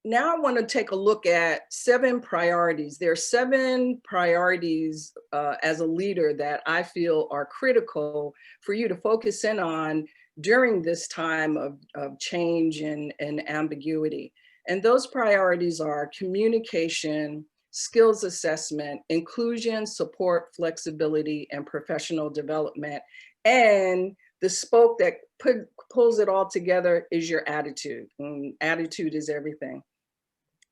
now I want to take a look at 7 priorities. There are 7 priorities as a leader that I feel are critical for you to focus in on during this time of change and ambiguity. And those priorities are communication, skills assessment, inclusion, support, flexibility, and professional development. And the spoke that pulls it all together is your attitude. And attitude is everything.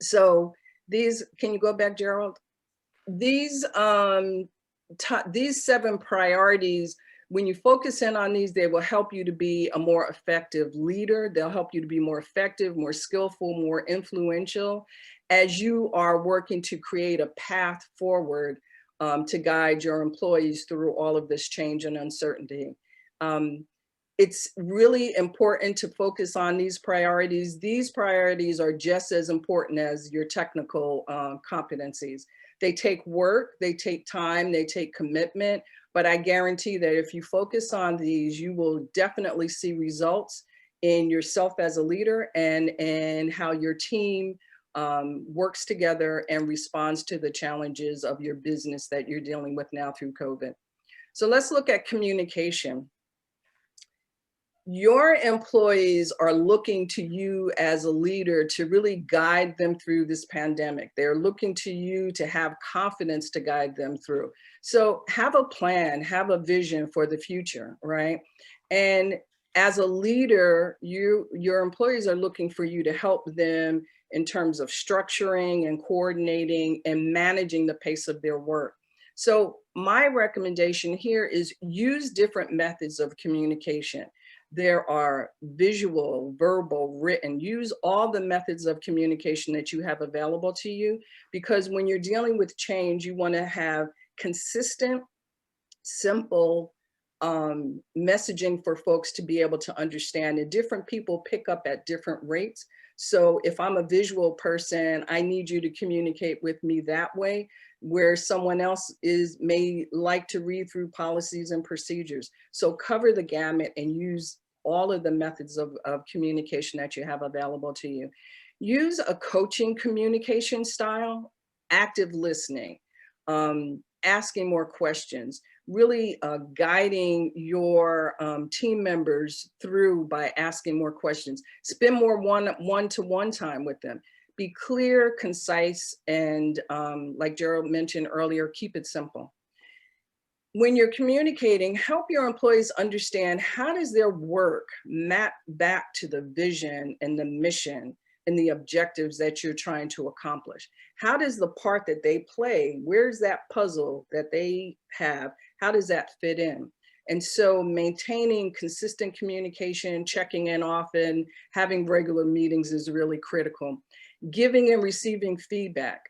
So these, can you go back, Gerald? These, these 7 priorities, when you focus in on these, they will help you to be a more effective leader. They'll help you to be more effective, more skillful, more influential as you are working to create a path forward to guide your employees through all of this change and uncertainty. It's really important to focus on these priorities. These priorities are just as important as your technical competencies. They take work, they take time, they take commitment, but I guarantee that if you focus on these, you will definitely see results in yourself as a leader and how your team works together and responds to the challenges of your business that you're dealing with now through COVID. So let's look at communication. Your employees are looking to you as a leader to really guide them through this pandemic. They're looking to you to have confidence to guide them through. So have a plan, have a vision for the future, right? And as a leader, your employees are looking for you to help them in terms of structuring and coordinating and managing the pace of their work. So my recommendation here is use different methods of communication. There are visual, verbal, written. Use all the methods of communication that you have available to you, because when you're dealing with change, you want to have consistent, simple messaging for folks to be able to understand. And different people pick up at different rates. So if I'm a visual person, I need you to communicate with me that way, where someone else may like to read through policies and procedures. So cover the gamut and use all of the methods of communication that you have available to you. Use a coaching communication style, active listening, asking more questions, really guiding your team members through by asking more questions. Spend more one-to-one time with them. Be clear, concise, and like Gerald mentioned earlier, keep it simple. When you're communicating, help your employees understand how does their work map back to the vision and the mission and the objectives that you're trying to accomplish. How does the part that they play, where's that puzzle that they have, how does that fit in? And so maintaining consistent communication, checking in often, having regular meetings is really critical. Giving and receiving feedback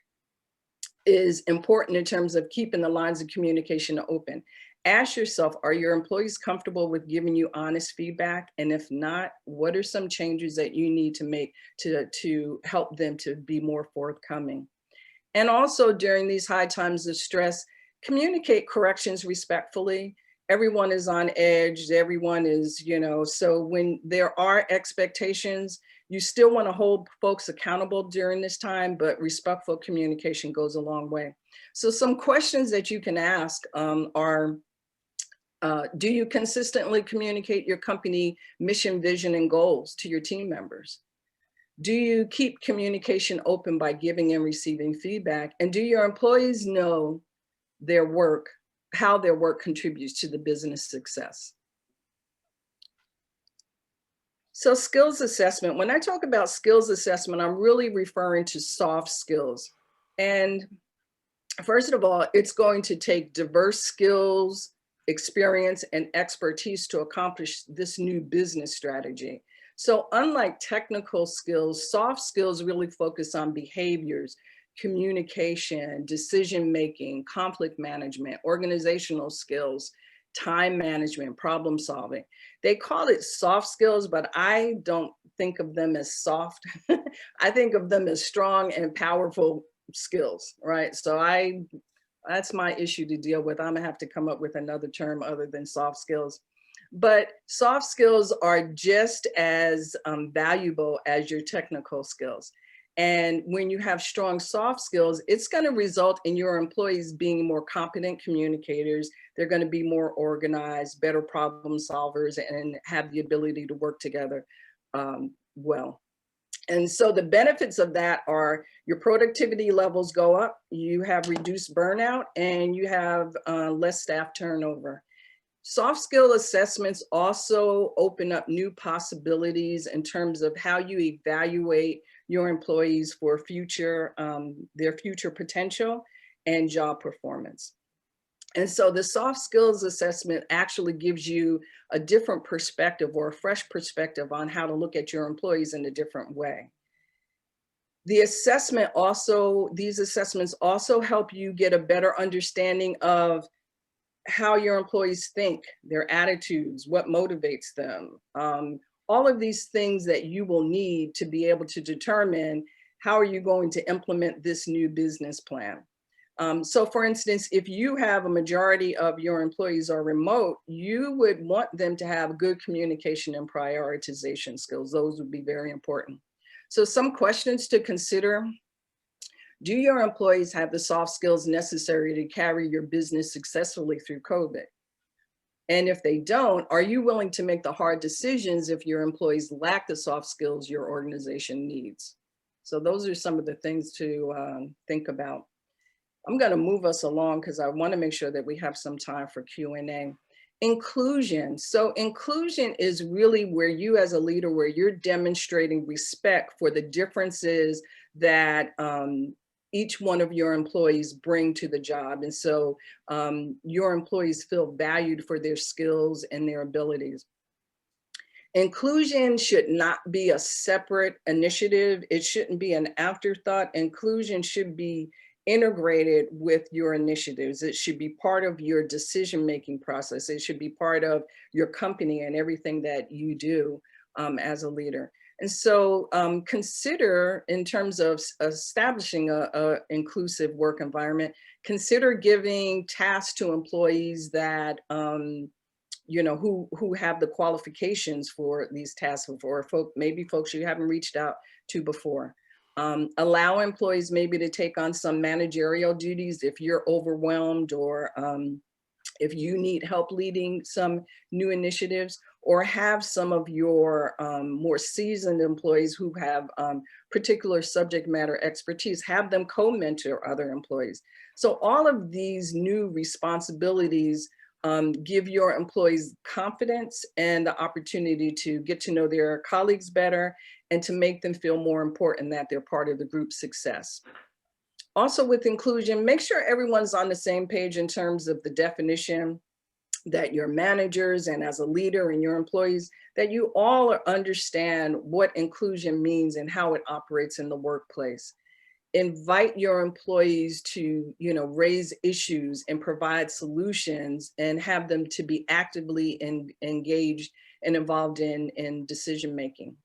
is important in terms of keeping the lines of communication open. Ask yourself, are your employees comfortable with giving you honest feedback? And if not, what are some changes that you need to make to help them to be more forthcoming? And also during these high times of stress, communicate corrections respectfully. Everyone is on edge, everyone is, so when there are expectations, you still want to hold folks accountable during this time, but respectful communication goes a long way. So some questions that you can ask are, do you consistently communicate your company mission, vision, and goals to your team members? Do you keep communication open by giving and receiving feedback? And do your employees know their work, how their work contributes to the business success? So skills assessment, when I talk about skills assessment, I'm really referring to soft skills. And first of all, it's going to take diverse skills, experience, and expertise to accomplish this new business strategy. So unlike technical skills, soft skills really focus on behaviors, communication, decision-making, conflict management, organizational skills, time management, problem solving. They call it soft skills, but I don't think of them as soft. I think of them as strong and powerful skills, right? So that's my issue to deal with. I'm gonna have to come up with another term other than soft skills. But soft skills are just as valuable as your technical skills. And when you have strong soft skills, it's going to result in your employees being more competent communicators. They're going to be more organized, better problem solvers, and have the ability to work together well. And so the benefits of that are your productivity levels go up, you have reduced burnout, and you have less staff turnover. Soft skill assessments also open up new possibilities in terms of how you evaluate your employees for their future potential and job performance. And so the soft skills assessment actually gives you a different perspective or a fresh perspective on how to look at your employees in a different way. These assessments also help you get a better understanding of how your employees think, their attitudes, what motivates them, all of these things that you will need to be able to determine how are you going to implement this new business plan. So for instance, if you have a majority of your employees are remote, you would want them to have good communication and prioritization skills. Those would be very important. So some questions to consider. Do your employees have the soft skills necessary to carry your business successfully through COVID? And if they don't, are you willing to make the hard decisions if your employees lack the soft skills your organization needs? So those are some of the things to think about. I'm going to move us along because I want to make sure that we have some time for Q&A. Inclusion. So inclusion is really where you as a leader, where you're demonstrating respect for the differences that each one of your employees bring to the job. And so your employees feel valued for their skills and their abilities. Inclusion should not be a separate initiative. It shouldn't be an afterthought. Inclusion should be integrated with your initiatives. It should be part of your decision-making process. It should be part of your company and everything that you do as a leader. And so consider, in terms of establishing a inclusive work environment, consider giving tasks to employees that who have the qualifications for these tasks, or maybe folks you haven't reached out to before. Allow employees maybe to take on some managerial duties if you're overwhelmed, or if you need help leading some new initiatives, or have some of your more seasoned employees who have particular subject matter expertise, have them co-mentor other employees. So all of these new responsibilities give your employees confidence and the opportunity to get to know their colleagues better and to make them feel more important that they're part of the group's success. Also with inclusion, make sure everyone's on the same page in terms of the definition, that your managers and as a leader and your employees, that you all understand what inclusion means and how it operates in the workplace. Invite your employees to, raise issues and provide solutions, and have them to be actively engaged and involved in decision-making.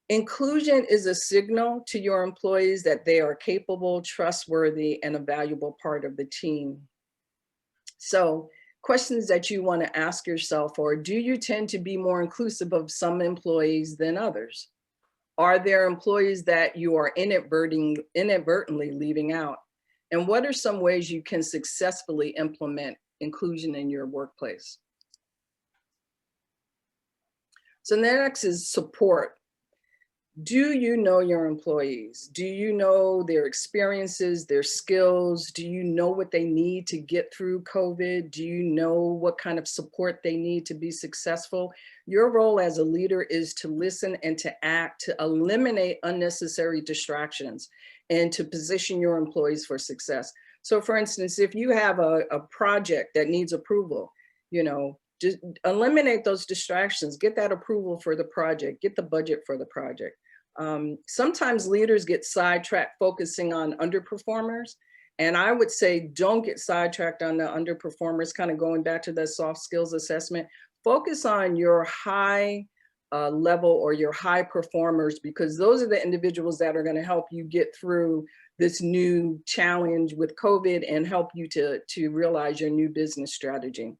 Inclusion is a signal to your employees that they are capable, trustworthy, and a valuable part of the team. So questions that you want to ask yourself are, do you tend to be more inclusive of some employees than others? Are there employees that you are inadvertently leaving out? And what are some ways you can successfully implement inclusion in your workplace? So next is support. Do you know your employees? Do you know their experiences, their skills? Do you know what they need to get through COVID? Do you know what kind of support they need to be successful? Your role as a leader is to listen and to act, to eliminate unnecessary distractions, and to position your employees for success. So for instance, if you have a project that needs approval, just eliminate those distractions, get that approval for the project, get the budget for the project. Sometimes leaders get sidetracked focusing on underperformers. And I would say, don't get sidetracked on the underperformers, kind of going back to the soft skills assessment. Focus on your high level or your high performers, because those are the individuals that are going to help you get through this new challenge with COVID and help you to realize your new business strategy.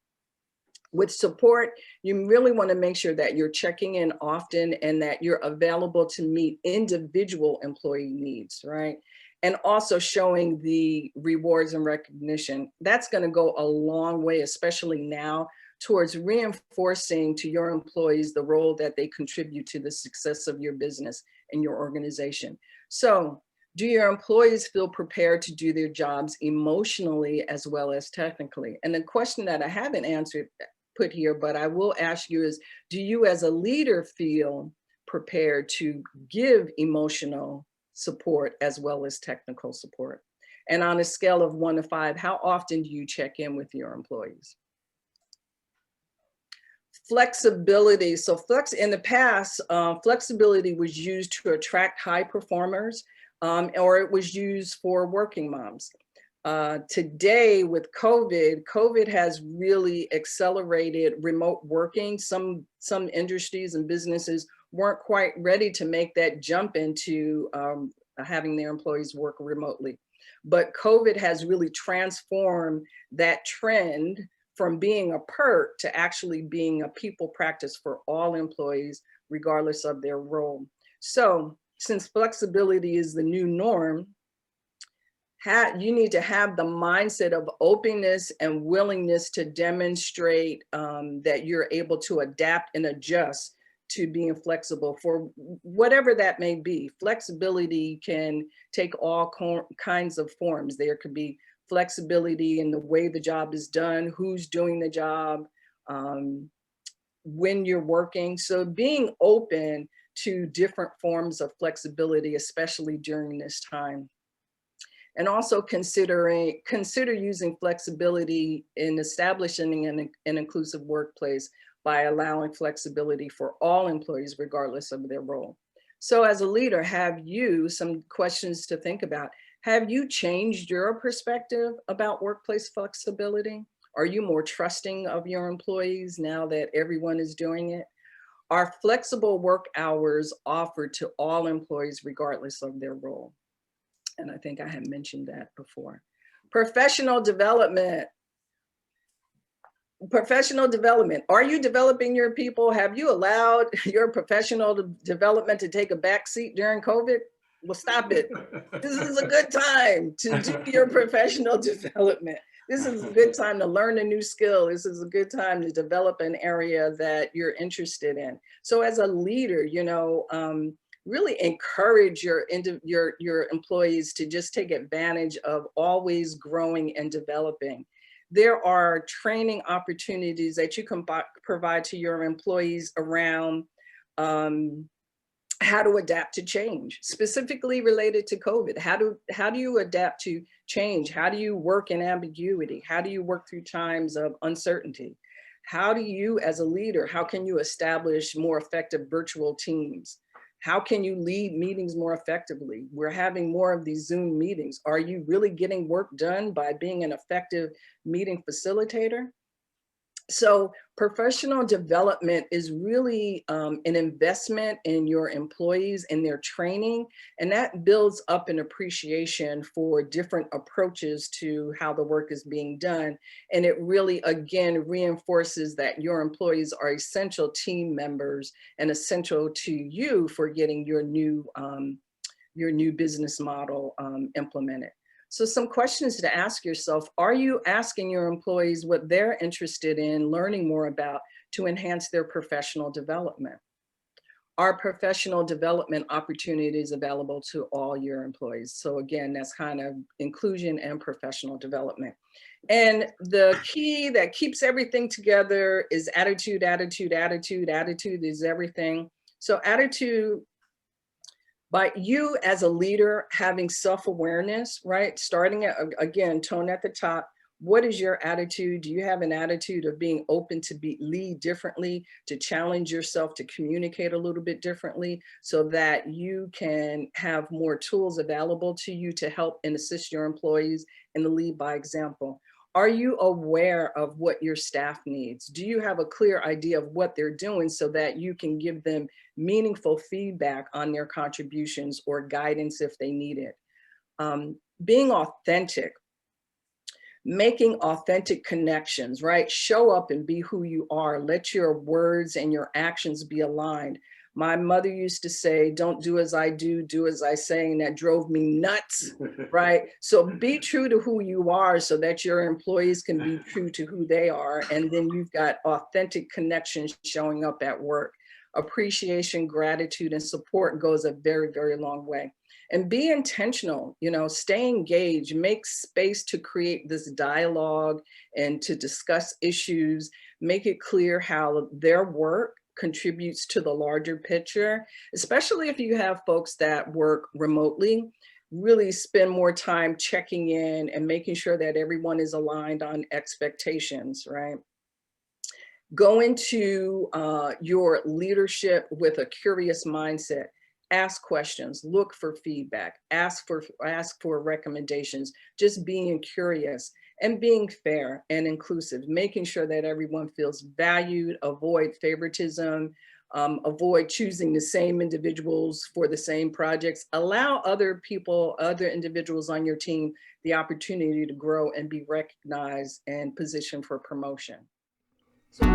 With support, you really want to make sure that you're checking in often and that you're available to meet individual employee needs, right? And also showing the rewards and recognition. That's going to go a long way, especially now, towards reinforcing to your employees the role that they contribute to the success of your business and your organization. So, do your employees feel prepared to do their jobs emotionally as well as technically? And the question that I haven't answered put here, but I will ask you is, do you as a leader feel prepared to give emotional support as well as technical support? And on a scale of 1 to 5, how often do you check in with your employees? Flexibility. So in the past, flexibility was used to attract high performers, or it was used for working moms. Today with COVID has really accelerated remote working. Some industries and businesses weren't quite ready to make that jump into having their employees work remotely. But COVID has really transformed that trend from being a perk to actually being a people practice for all employees, regardless of their role. So since flexibility is the new norm, you need to have the mindset of openness and willingness to demonstrate that you're able to adapt and adjust to being flexible for whatever that may be. Flexibility can take all kinds of forms. There could be flexibility in the way the job is done, who's doing the job, when you're working. So being open to different forms of flexibility, especially during this time. And also consider using flexibility in establishing an inclusive workplace by allowing flexibility for all employees, regardless of their role. So as a leader, some questions to think about. Have you changed your perspective about workplace flexibility? Are you more trusting of your employees now that everyone is doing it? Are flexible work hours offered to all employees, regardless of their role? And I think I had mentioned that before. Professional development. Professional development. Are you developing your people? Have you allowed your professional development to take a back seat during COVID? Well, stop it. This is a good time to do your professional development. This is a good time to learn a new skill. This is a good time to develop an area that you're interested in. So as a leader, really encourage your employees to just take advantage of always growing and developing. There are training opportunities that you can provide to your employees around how to adapt to change, specifically related to COVID. How do you adapt to change? How do you work in ambiguity? How do you work through times of uncertainty? How do you, as a leader, how can you establish more effective virtual teams? How can you lead meetings more effectively? We're having more of these Zoom meetings. Are you really getting work done by being an effective meeting facilitator? So professional development is really an investment in your employees and their training, and that builds up an appreciation for different approaches to how the work is being done. And it really, again, reinforces that your employees are essential team members and essential to you for getting your new business model implemented. So some questions to ask yourself: are you asking your employees what they're interested in learning more about to enhance their professional development? Are professional development opportunities available to all your employees? So again, that's kind of inclusion and professional development. And the key that keeps everything together is attitude, attitude, attitude. Attitude is everything. So attitude, by you as a leader having self-awareness, right? Starting at, again, tone at the top. What is your attitude? Do you have an attitude of being open to lead differently, to challenge yourself, to communicate a little bit differently so that you can have more tools available to you to help and assist your employees and to lead by example? Are you aware of what your staff needs? Do you have a clear idea of what they're doing so that you can give them meaningful feedback on their contributions or guidance if they need it? Being authentic. Making authentic connections, right? Show up and be who you are. Let your words and your actions be aligned. My mother used to say, don't do as I do as I say, and that drove me nuts, right? So be true to who you are so that your employees can be true to who they are. And then you've got authentic connections showing up at work. Appreciation, gratitude, and support goes a very, very long way. And be intentional, stay engaged, make space to create this dialogue and to discuss issues, make it clear how their work contributes to the larger picture, especially if you have folks that work remotely. Really spend more time checking in and making sure that everyone is aligned on expectations, right? Go into your leadership with a curious mindset. Ask questions, look for feedback, ask for recommendations, just being curious and being fair and inclusive, making sure that everyone feels valued, avoid favoritism, avoid choosing the same individuals for the same projects. Allow other people, other individuals on your team, the opportunity to grow and be recognized and positioned for promotion. So